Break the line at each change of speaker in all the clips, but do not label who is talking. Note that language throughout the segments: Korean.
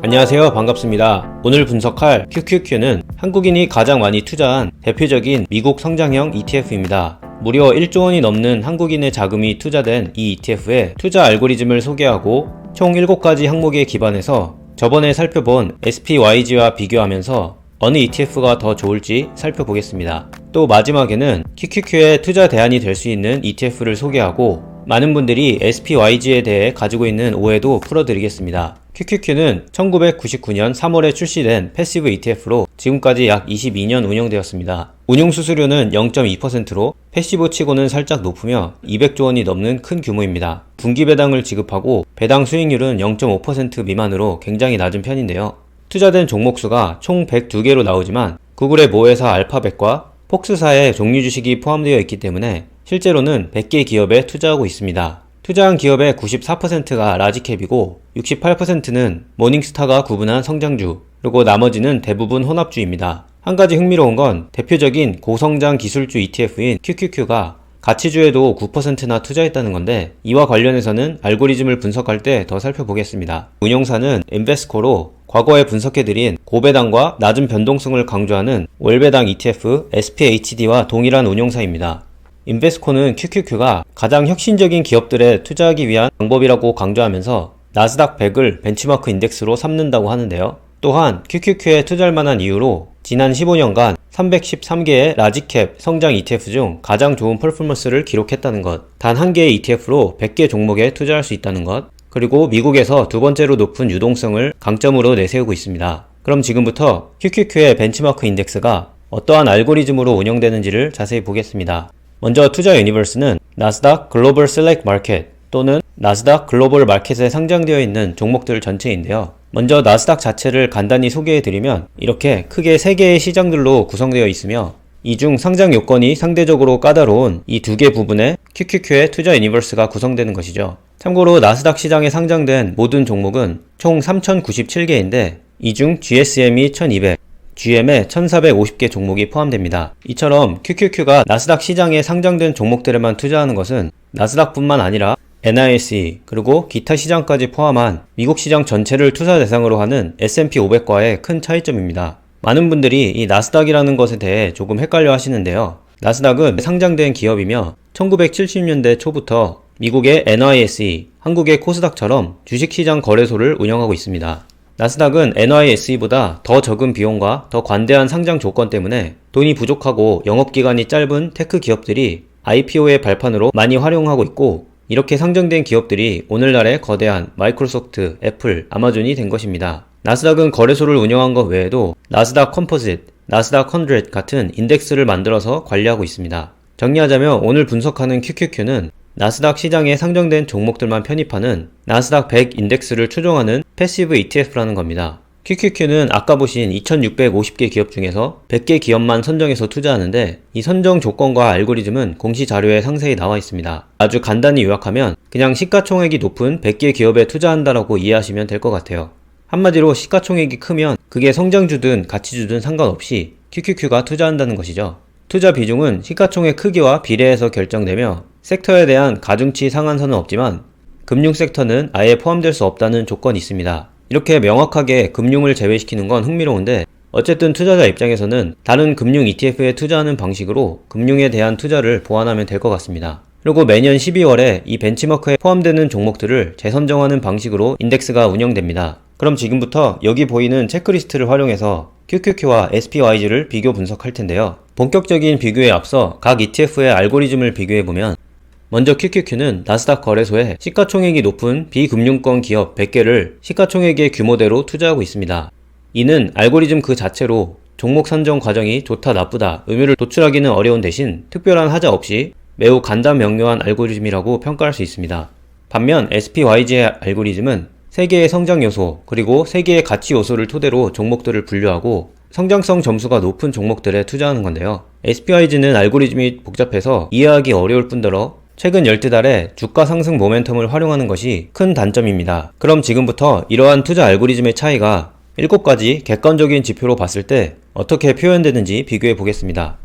안녕하세요, 반갑습니다. 오늘 분석할 QQQ는 한국인이 가장 많이 투자한 대표적인 미국 성장형 ETF입니다. 무려 1조 원이 넘는 한국인의 자금이 투자된 이 ETF의 투자 알고리즘을 소개하고 총 7가지 항목에 기반해서 저번에 살펴본 SPYG와 비교하면서 어느 ETF가 더 좋을지 살펴보겠습니다. 또 마지막에는 QQQ의 투자 대안이 될 수 있는 ETF를 소개하고 많은 분들이 SPYG에 대해 가지고 있는 오해도 풀어드리겠습니다. QQQ는 1999년 3월에 출시된 패시브 ETF로 지금까지 약 22년 운영되었습니다. 운용 수수료는 0.2%로 패시브 치고는 살짝 높으며 200조 원이 넘는 큰 규모입니다. 분기 배당을 지급하고 배당 수익률은 0.5% 미만으로 굉장히 낮은 편인데요. 투자된 종목수가 총 102개로 나오지만 구글의 모회사 알파벳과 폭스사의 종류 주식이 포함되어 있기 때문에 실제로는 100개 기업에 투자하고 있습니다. 투자한 기업의 94%가 라지캡이고 68%는 모닝스타가 구분한 성장주, 그리고 나머지는 대부분 혼합주입니다. 한 가지 흥미로운 건 대표적인 고성장 기술주 ETF인 QQQ가 가치주에도 9%나 투자했다는 건데, 이와 관련해서는 알고리즘을 분석할 때 더 살펴보겠습니다. 운용사는 인베스코로 과거에 분석해드린 고배당과 낮은 변동성을 강조하는 월배당 ETF SPHD와 동일한 운용사입니다. 인베스코는 QQQ가 가장 혁신적인 기업들에 투자하기 위한 방법이라고 강조하면서 나스닥 100을 벤치마크 인덱스로 삼는다고 하는데요. 또한 QQQ에 투자할 만한 이유로 지난 15년간 313개의 라지캡 성장 ETF 중 가장 좋은 퍼포먼스를 기록했다는 것, 단 한 개의 ETF로 100개 종목에 투자할 수 있다는 것, 그리고 미국에서 두 번째로 높은 유동성을 강점으로 내세우고 있습니다. 그럼 지금부터 QQQ의 벤치마크 인덱스가 어떠한 알고리즘으로 운영되는지를 자세히 보겠습니다. 먼저 투자 유니버스는 나스닥 글로벌 셀렉트 마켓 또는 나스닥 글로벌 마켓에 상장되어 있는 종목들 전체인데요. 먼저 나스닥 자체를 간단히 소개해드리면 이렇게 크게 3개의 시장들로 구성되어 있으며 이 중 상장 요건이 상대적으로 까다로운 이 2개 부분에 QQQ의 투자 유니버스가 구성되는 것이죠. 참고로 나스닥 시장에 상장된 모든 종목은 총 3097개인데 이 중 GSM이 1200, GM에 1450개 종목이 포함됩니다. 이처럼 QQQ가 나스닥 시장에 상장된 종목들에만 투자하는 것은 나스닥뿐만 아니라 NYSE 그리고 기타 시장까지 포함한 미국 시장 전체를 투자 대상으로 하는 S&P 500과의 큰 차이점입니다. 많은 분들이 이 나스닥이라는 것에 대해 조금 헷갈려 하시는데요. 나스닥은 상장된 기업이며 1970년대 초부터 미국의 NYSE, 한국의 코스닥처럼 주식시장 거래소를 운영하고 있습니다. 나스닥은 NYSE보다 더 적은 비용과 더 관대한 상장 조건 때문에 돈이 부족하고 영업기간이 짧은 테크 기업들이 IPO의 발판으로 많이 활용하고 있고, 이렇게 상장된 기업들이 오늘날의 거대한 마이크로소프트, 애플, 아마존이 된 것입니다. 나스닥은 거래소를 운영한 것 외에도 나스닥 컴포짓, 나스닥 100 같은 인덱스를 만들어서 관리하고 있습니다. 정리하자면 오늘 분석하는 QQQ는 나스닥 시장에 상장된 종목들만 편입하는 나스닥 100 인덱스를 추종하는 패시브 ETF라는 겁니다. QQQ는 아까 보신 2650개 기업 중에서 100개 기업만 선정해서 투자하는데, 이 선정 조건과 알고리즘은 공시 자료에 상세히 나와 있습니다. 아주 간단히 요약하면 그냥 시가총액이 높은 100개 기업에 투자한다라고 이해하시면 될 것 같아요. 한마디로 시가총액이 크면 그게 성장주든 가치주든 상관없이 QQQ가 투자한다는 것이죠. 투자 비중은 시가총액 크기와 비례해서 결정되며 섹터에 대한 가중치 상한선은 없지만 금융 섹터는 아예 포함될 수 없다는 조건이 있습니다. 이렇게 명확하게 금융을 제외시키는 건 흥미로운데, 어쨌든 투자자 입장에서는 다른 금융 ETF에 투자하는 방식으로 금융에 대한 투자를 보완하면 될 것 같습니다. 그리고 매년 12월에 이 벤치마크에 포함되는 종목들을 재선정하는 방식으로 인덱스가 운영됩니다. 그럼 지금부터 여기 보이는 체크리스트를 활용해서 QQQ와 SPYG를 비교 분석할 텐데요. 본격적인 비교에 앞서 각 ETF의 알고리즘을 비교해보면, 먼저 QQQ는 나스닥 거래소에 시가총액이 높은 비금융권 기업 100개를 시가총액의 규모대로 투자하고 있습니다. 이는 알고리즘 그 자체로 종목 선정 과정이 좋다 나쁘다 의미를 도출하기는 어려운 대신 특별한 하자 없이 매우 간단 명료한 알고리즘이라고 평가할 수 있습니다. 반면 SPYG의 알고리즘은 3개의 성장 요소 그리고 3개의 가치 요소를 토대로 종목들을 분류하고 성장성 점수가 높은 종목들에 투자하는 건데요. SPYG는 알고리즘이 복잡해서 이해하기 어려울 뿐더러 최근 12달에 주가 상승 모멘텀을 활용하는 것이 큰 단점입니다. 그럼 지금부터 이러한 투자 알고리즘의 차이가 7가지 객관적인 지표로 봤을 때 어떻게 표현되는지 비교해 보겠습니다.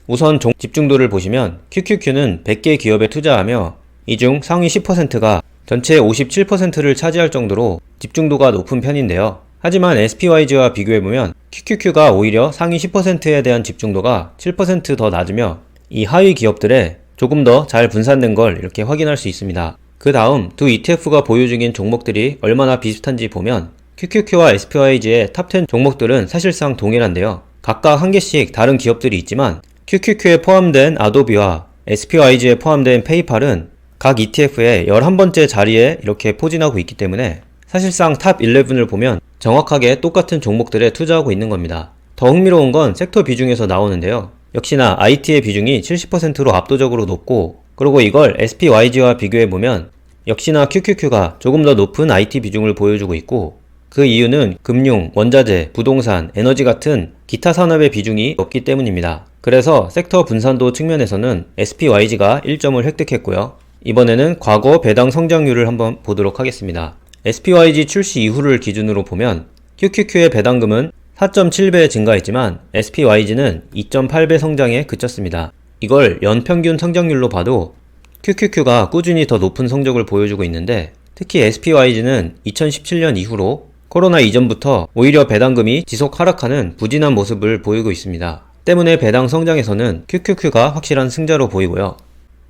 우선 집중도를 보시면 QQQ는 100개 기업에 투자하며 이 중 상위 10%가 전체의 57%를 차지할 정도로 집중도가 높은 편인데요. 하지만 SPYG와 비교해보면 QQQ가 오히려 상위 10%에 대한 집중도가 7% 더 낮으며 이 하위 기업들에 조금 더 잘 분산된 걸 이렇게 확인할 수 있습니다. 그 다음 두 ETF가 보유 중인 종목들이 얼마나 비슷한지 보면 QQQ와 SPYG의 탑10 종목들은 사실상 동일한데요. 각각 한 개씩 다른 기업들이 있지만 QQQ에 포함된 아도비와 SPYG에 포함된 페이팔은 각 ETF의 11번째 자리에 이렇게 포진하고 있기 때문에 사실상 탑 11을 보면 정확하게 똑같은 종목들에 투자하고 있는 겁니다. 더 흥미로운 건 섹터 비중에서 나오는데요. 역시나 IT의 비중이 70%로 압도적으로 높고, 그리고 이걸 SPYG와 비교해보면 역시나 QQQ가 조금 더 높은 IT 비중을 보여주고 있고, 그 이유는 금융, 원자재, 부동산, 에너지 같은 기타 산업의 비중이 높기 때문입니다. 그래서 섹터 분산도 측면에서는 SPYG가 1점을 획득했고요. 이번에는 과거 배당 성장률을 한번 보도록 하겠습니다. SPYG 출시 이후를 기준으로 보면 QQQ의 배당금은 4.7배 증가했지만 SPYG는 2.8배 성장에 그쳤습니다. 이걸 연평균 성장률로 봐도 QQQ가 꾸준히 더 높은 성적을 보여주고 있는데, 특히 SPYG는 2017년 이후로 코로나 이전부터 오히려 배당금이 지속 하락하는 부진한 모습을 보이고 있습니다. 때문에 배당 성장에서는 QQQ가 확실한 승자로 보이고요.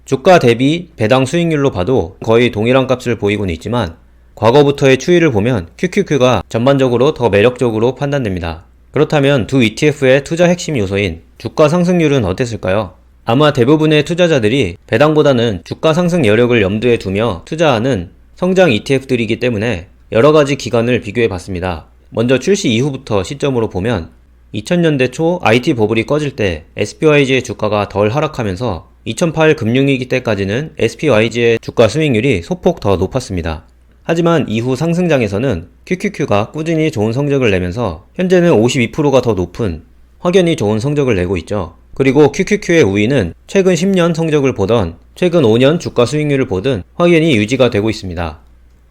주가 대비 배당 수익률로 봐도 거의 동일한 값을 보이고는 있지만 과거부터의 추이를 보면 QQQ가 전반적으로 더 매력적으로 판단됩니다. 그렇다면 두 ETF의 투자 핵심 요소인 주가 상승률은 어땠을까요? 아마 대부분의 투자자들이 배당보다는 주가 상승 여력을 염두에 두며 투자하는 성장 ETF들이기 때문에 여러가지 기간을 비교해 봤습니다. 먼저 출시 이후부터 시점으로 보면 2000년대 초 IT 버블이 꺼질 때 SPYG의 주가가 덜 하락하면서 2008 금융위기 때까지는 SPYG의 주가 수익률이 소폭 더 높았습니다. 하지만 이후 상승장에서는 QQQ가 꾸준히 좋은 성적을 내면서 현재는 52%가 더 높은 확연히 좋은 성적을 내고 있죠. 그리고 QQQ의 우위는 최근 10년 성적을 보던 최근 5년 주가 수익률을 보든 확연히 유지가 되고 있습니다.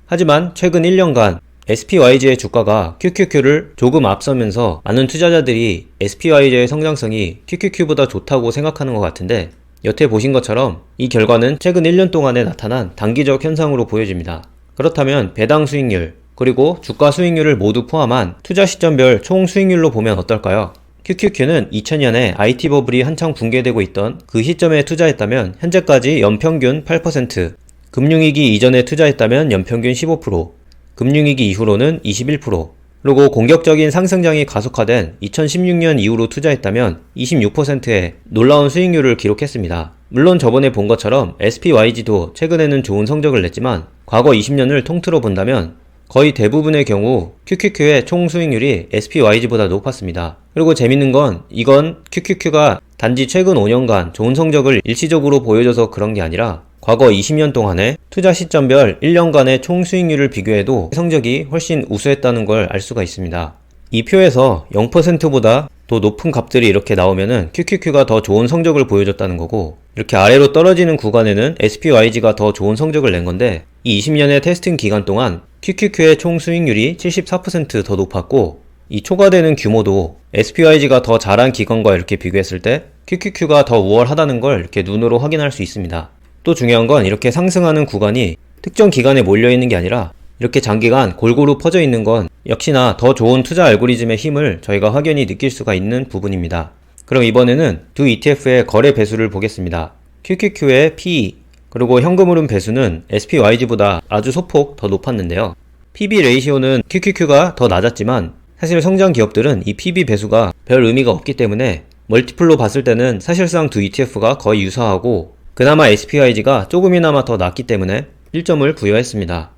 하지만 최근 1년간 SPYG의 주가가 QQQ를 조금 앞서면서 많은 투자자들이 SPYG의 성장성이 QQQ보다 좋다고 생각하는 것 같은데, 여태 보신 것처럼 이 결과는 최근 1년 동안에 나타난 단기적 현상으로 보여집니다. 그렇다면 배당 수익률, 그리고 주가 수익률을 모두 포함한 투자 시점별 총 수익률로 보면 어떨까요? QQQ는 2000년에 IT 버블이 한창 붕괴되고 있던 그 시점에 투자했다면 현재까지 연평균 8%, 금융위기 이전에 투자했다면 연평균 15%, 금융위기 이후로는 21%, 그리고 공격적인 상승장이 가속화된 2016년 이후로 투자했다면 26%의 놀라운 수익률을 기록했습니다. 물론 저번에 본 것처럼 SPYG도 최근에는 좋은 성적을 냈지만 과거 20년을 통틀어 본다면 거의 대부분의 경우 QQQ의 총 수익률이 SPYG보다 높았습니다. 그리고 재밌는 건 이건 QQQ가 단지 최근 5년간 좋은 성적을 일시적으로 보여줘서 그런 게 아니라 과거 20년 동안의 투자 시점별 1년간의 총 수익률을 비교해도 성적이 훨씬 우수했다는 걸 알 수가 있습니다. 이 표에서 0%보다 더 높은 값들이 이렇게 나오면은 QQQ가 더 좋은 성적을 보여줬다는 거고, 이렇게 아래로 떨어지는 구간에는 SPYG가 더 좋은 성적을 낸 건데, 이 20년의 테스팅 기간 동안 QQQ의 총 수익률이 74% 더 높았고, 이 초과되는 규모도 SPYG가 더 잘한 기간과 이렇게 비교했을 때 QQQ가 더 우월하다는 걸 이렇게 눈으로 확인할 수 있습니다. 또 중요한 건 이렇게 상승하는 구간이 특정 기간에 몰려있는 게 아니라 이렇게 장기간 골고루 퍼져 있는 건 역시나 더 좋은 투자 알고리즘의 힘을 저희가 확연히 느낄 수가 있는 부분입니다. 그럼 이번에는 두 ETF의 거래 배수를 보겠습니다. QQQ의 PE, 그리고 현금흐름 배수는 SPYG보다 아주 소폭 더 높았는데요. PB 레이시오는 QQQ가 더 낮았지만 사실 성장 기업들은 이 PB 배수가 별 의미가 없기 때문에 멀티플로 봤을 때는 사실상 두 ETF가 거의 유사하고, 그나마 SPYG가 조금이나마 더 낮기 때문에 1점을 부여했습니다.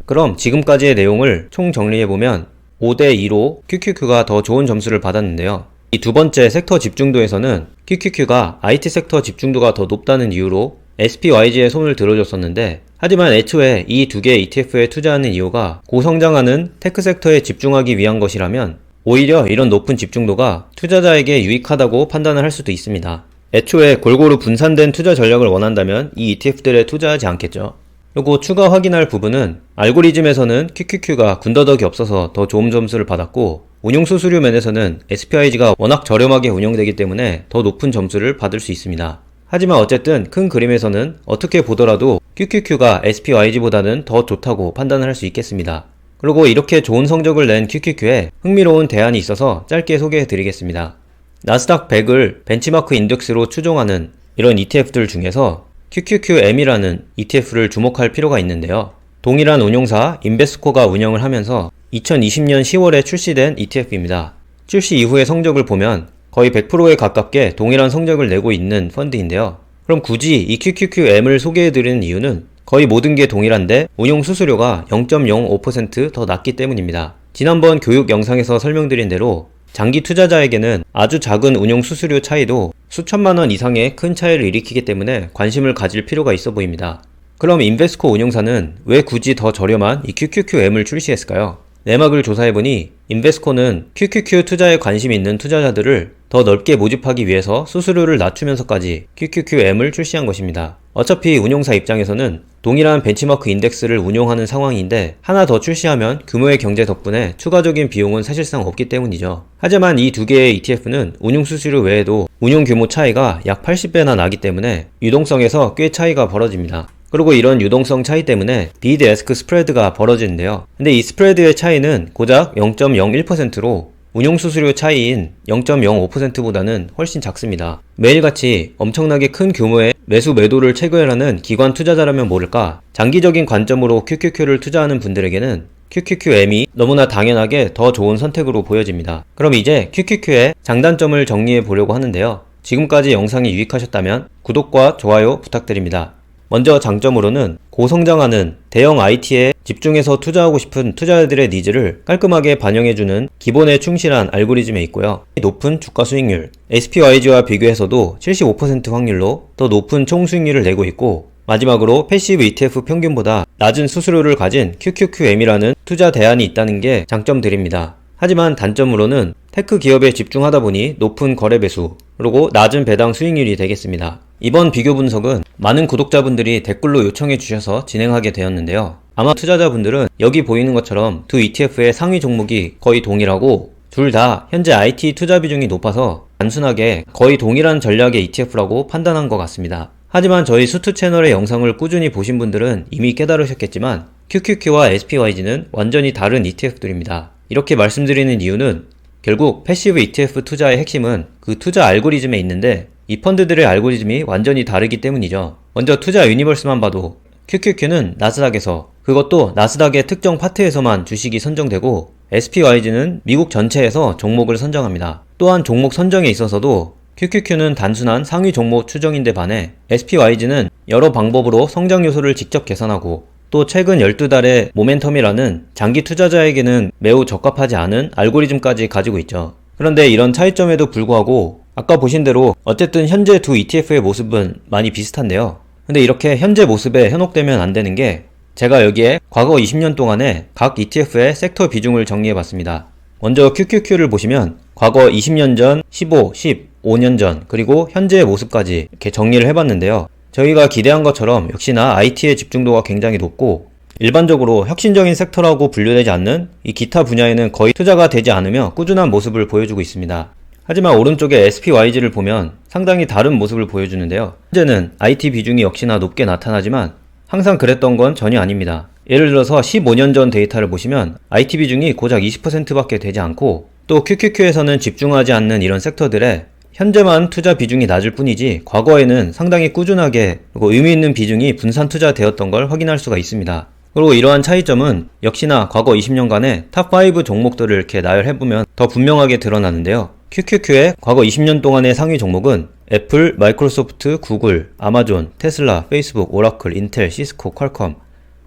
그럼 지금까지의 내용을 총 정리해보면 5대2로 QQQ가 더 좋은 점수를 받았는데요. 이 두 번째 섹터 집중도에서는 QQQ가 IT 섹터 집중도가 더 높다는 이유로 SPYG의 손을 들어줬었는데, 하지만 애초에 이 두 개의 ETF에 투자하는 이유가 고성장하는 테크 섹터에 집중하기 위한 것이라면 오히려 이런 높은 집중도가 투자자에게 유익하다고 판단을 할 수도 있습니다. 애초에 골고루 분산된 투자 전략을 원한다면 이 ETF들에 투자하지 않겠죠. 그리고 추가 확인할 부분은 알고리즘에서는 QQQ가 군더더기 없어서 더 좋은 점수를 받았고, 운용 수수료 면에서는 SPYG가 워낙 저렴하게 운영되기 때문에 더 높은 점수를 받을 수 있습니다. 하지만 어쨌든 큰 그림에서는 어떻게 보더라도 QQQ가 SPYG보다는 더 좋다고 판단을 할 수 있겠습니다. 그리고 이렇게 좋은 성적을 낸 QQQ에 흥미로운 대안이 있어서 짧게 소개해 드리겠습니다. 나스닥 100을 벤치마크 인덱스로 추종하는 이런 ETF들 중에서 QQQM이라는 ETF를 주목할 필요가 있는데요. 동일한 운용사 인베스코가 운영을 하면서 2020년 10월에 출시된 ETF입니다. 출시 이후의 성적을 보면 거의 100%에 가깝게 동일한 성적을 내고 있는 펀드인데요. 그럼 굳이 이 QQQM을 소개해드리는 이유는 거의 모든 게 동일한데 운용 수수료가 0.05% 더 낮기 때문입니다. 지난번 교육 영상에서 설명드린 대로 장기 투자자에게는 아주 작은 운용 수수료 차이도 수천만 원 이상의 큰 차이를 일으키기 때문에 관심을 가질 필요가 있어 보입니다. 그럼 인베스코 운용사는 왜 굳이 더 저렴한 이 QQQM을 출시했을까요? 내막을 조사해보니 인베스코는 QQQ 투자에 관심이 있는 투자자들을 더 넓게 모집하기 위해서 수수료를 낮추면서까지 QQQM을 출시한 것입니다. 어차피 운용사 입장에서는 동일한 벤치마크 인덱스를 운용하는 상황인데 하나 더 출시하면 규모의 경제 덕분에 추가적인 비용은 사실상 없기 때문이죠. 하지만 이 두 개의 ETF는 운용 수수료 외에도 운용 규모 차이가 약 80배나 나기 때문에 유동성에서 꽤 차이가 벌어집니다. 그리고 이런 유동성 차이 때문에 비드 애스크 스프레드가 벌어지는데요. 근데 이 스프레드의 차이는 고작 0.01%로 운용 수수료 차이인 0.05%보다는 훨씬 작습니다. 매일같이 엄청나게 큰 규모의 매수 매도를 체결하는 기관 투자자라면 모를까 장기적인 관점으로 QQQ를 투자하는 분들에게는 QQQM이 너무나 당연하게 더 좋은 선택으로 보여집니다. 그럼 이제 QQQ의 장단점을 정리해 보려고 하는데요. 지금까지 영상이 유익하셨다면 구독과 좋아요 부탁드립니다. 먼저 장점으로는 고성장하는 대형 IT에 집중해서 투자하고 싶은 투자자들의 니즈를 깔끔하게 반영해주는 기본에 충실한 알고리즘에 있고요. 높은 주가 수익률, SPYG와 비교해서도 75% 확률로 더 높은 총 수익률을 내고 있고, 마지막으로 패시브 ETF 평균보다 낮은 수수료를 가진 QQQM이라는 투자 대안이 있다는 게 장점들입니다. 하지만 단점으로는 테크 기업에 집중하다 보니 높은 거래 배수, 그리고 낮은 배당 수익률이 되겠습니다. 이번 비교 분석은 많은 구독자분들이 댓글로 요청해 주셔서 진행하게 되었는데요. 아마 투자자분들은 여기 보이는 것처럼 두 ETF의 상위 종목이 거의 동일하고 둘 다 현재 IT 투자 비중이 높아서 단순하게 거의 동일한 전략의 ETF라고 판단한 것 같습니다. 하지만 저희 수트 채널의 영상을 꾸준히 보신 분들은 이미 깨달으셨겠지만 QQQ와 SPYG는 완전히 다른 ETF들입니다. 이렇게 말씀드리는 이유는 결국 패시브 ETF 투자의 핵심은 그 투자 알고리즘에 있는데 이 펀드들의 알고리즘이 완전히 다르기 때문이죠. 먼저 투자 유니버스만 봐도 QQQ는 나스닥에서, 그것도 나스닥의 특정 파트에서만 주식이 선정되고 SPYG는 미국 전체에서 종목을 선정합니다. 또한 종목 선정에 있어서도 QQQ는 단순한 상위 종목 추정인데 반해 SPYG는 여러 방법으로 성장 요소를 직접 계산하고 또 최근 12달의 모멘텀이라는 장기 투자자에게는 매우 적합하지 않은 알고리즘까지 가지고 있죠. 그런데 이런 차이점에도 불구하고 아까 보신 대로 어쨌든 현재 두 ETF의 모습은 많이 비슷한데요. 근데 이렇게 현재 모습에 현혹되면 안 되는 게 제가 여기에 과거 20년 동안의 각 ETF의 섹터 비중을 정리해 봤습니다. 먼저 QQQ를 보시면 과거 20년 전, 15, 10, 5년 전, 그리고 현재의 모습까지 이렇게 정리를 해봤는데요. 저희가 기대한 것처럼 역시나 IT의 집중도가 굉장히 높고 일반적으로 혁신적인 섹터라고 분류되지 않는 이 기타 분야에는 거의 투자가 되지 않으며 꾸준한 모습을 보여주고 있습니다. 하지만 오른쪽에 SPYG를 보면 상당히 다른 모습을 보여주는데요. 현재는 IT 비중이 역시나 높게 나타나지만 항상 그랬던 건 전혀 아닙니다. 예를 들어서 15년 전 데이터를 보시면 IT 비중이 고작 20%밖에 되지 않고 또 QQQ에서는 집중하지 않는 이런 섹터들에 현재만 투자 비중이 낮을 뿐이지 과거에는 상당히 꾸준하게 그리고 의미 있는 비중이 분산 투자되었던 걸 확인할 수가 있습니다. 그리고 이러한 차이점은 역시나 과거 20년간의 탑5 종목들을 이렇게 나열해보면 더 분명하게 드러나는데요. QQQ의 과거 20년 동안의 상위 종목은 애플, 마이크로소프트, 구글, 아마존, 테슬라, 페이스북, 오라클, 인텔, 시스코, 퀄컴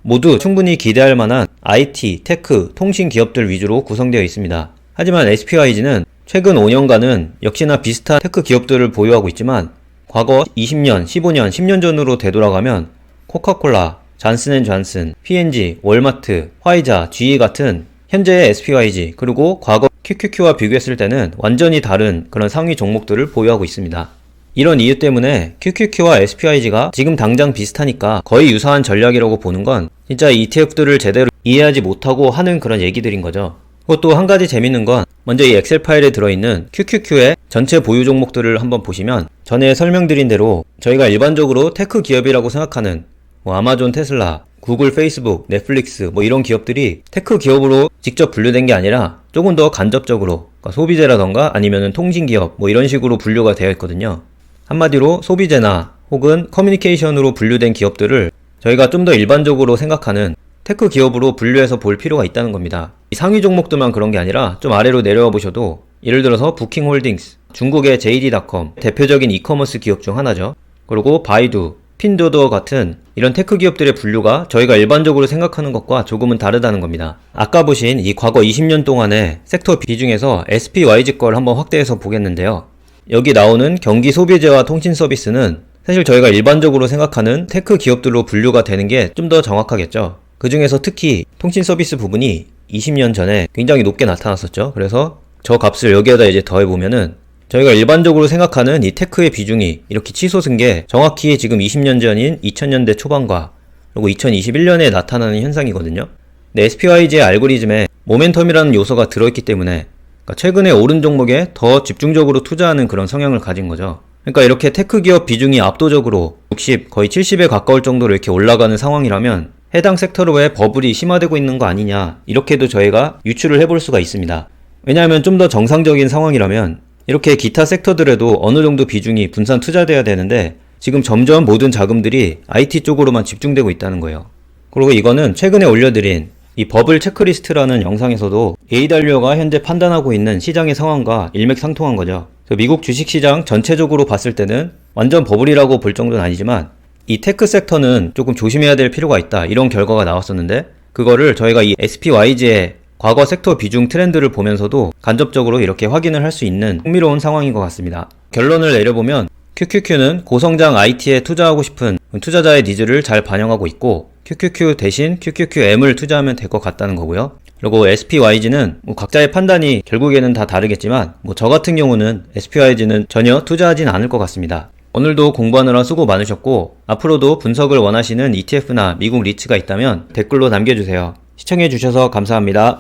모두 충분히 기대할 만한 IT, 테크, 통신 기업들 위주로 구성되어 있습니다. 하지만 SPYG는 최근 5년간은 역시나 비슷한 테크 기업들을 보유하고 있지만 과거 20년, 15년, 10년 전으로 되돌아가면 코카콜라, 잔슨앤존슨, P&G, 월마트, 화이자, GE 같은 현재의 SPYG 그리고 과거 QQQ와 비교했을 때는 완전히 다른 그런 상위 종목들을 보유하고 있습니다. 이런 이유 때문에 QQQ와 SPYG가 지금 당장 비슷하니까 거의 유사한 전략이라고 보는 건 진짜 ETF들을 제대로 이해하지 못하고 하는 그런 얘기들인 거죠. 그리고 또 한 가지 재밌는 건 먼저 이 엑셀 파일에 들어있는 QQQ의 전체 보유 종목들을 한번 보시면 전에 설명드린 대로 저희가 일반적으로 테크 기업이라고 생각하는 아마존, 테슬라, 구글, 페이스북, 넷플릭스 뭐 이런 기업들이 테크 기업으로 직접 분류된 게 아니라 조금 더 간접적으로 그러니까 소비재라던가 아니면은 통신기업 뭐 이런 식으로 분류가 되어 있거든요. 한마디로 소비재나 혹은 커뮤니케이션으로 분류된 기업들을 저희가 좀 더 일반적으로 생각하는 테크 기업으로 분류해서 볼 필요가 있다는 겁니다. 이 상위 종목들만 그런 게 아니라 좀 아래로 내려와 보셔도 예를 들어서 부킹홀딩스, 중국의 JD.com, 대표적인 이커머스 기업 중 하나죠. 그리고 바이두, 핀도더 같은 이런 테크 기업들의 분류가 저희가 일반적으로 생각하는 것과 조금은 다르다는 겁니다. 아까 보신 이 과거 20년 동안의 섹터 비중에서 SPYG 걸 한번 확대해서 보겠는데요. 여기 나오는 경기 소비재와 통신 서비스는 사실 저희가 일반적으로 생각하는 테크 기업들로 분류가 되는 게 좀 더 정확하겠죠. 그 중에서 특히 통신 서비스 부분이 20년 전에 굉장히 높게 나타났었죠. 그래서 저 값을 여기에다 이제 더해보면은 저희가 일반적으로 생각하는 이 테크의 비중이 이렇게 치솟은 게 정확히 지금 20년 전인 2000년대 초반과 그리고 2021년에 나타나는 현상이거든요. 근데 SPYG의 알고리즘에 모멘텀이라는 요소가 들어있기 때문에 그러니까 최근에 오른 종목에 더 집중적으로 투자하는 그런 성향을 가진 거죠. 그러니까 이렇게 테크 기업 비중이 압도적으로 60, 거의 70에 가까울 정도로 이렇게 올라가는 상황이라면 해당 섹터로의 버블이 심화되고 있는 거 아니냐 이렇게도 저희가 유추를 해볼 수가 있습니다. 왜냐하면 좀 더 정상적인 상황이라면 이렇게 기타 섹터들에도 어느 정도 비중이 분산 투자돼야 되는데 지금 점점 모든 자금들이 IT 쪽으로만 집중되고 있다는 거예요. 그리고 이거는 최근에 올려드린 이 버블 체크리스트라는 영상에서도 AW가 현재 판단하고 있는 시장의 상황과 일맥상통한 거죠. 미국 주식시장 전체적으로 봤을 때는 완전 버블이라고 볼 정도는 아니지만 이 테크 섹터는 조금 조심해야 될 필요가 있다 이런 결과가 나왔었는데 그거를 저희가 이 SPYG의 과거 섹터 비중 트렌드를 보면서도 간접적으로 이렇게 확인을 할 수 있는 흥미로운 상황인 것 같습니다. 결론을 내려보면 QQQ는 고성장 IT에 투자하고 싶은 투자자의 니즈를 잘 반영하고 있고 QQQ 대신 QQQM을 투자하면 될 것 같다는 거고요. 그리고 SPYG는 각자의 판단이 결국에는 다 다르겠지만 저 같은 경우는 SPYG는 전혀 투자하진 않을 것 같습니다. 오늘도 공부하느라 수고 많으셨고 앞으로도 분석을 원하시는 ETF나 미국 리츠가 있다면 댓글로 남겨주세요. 시청해주셔서 감사합니다.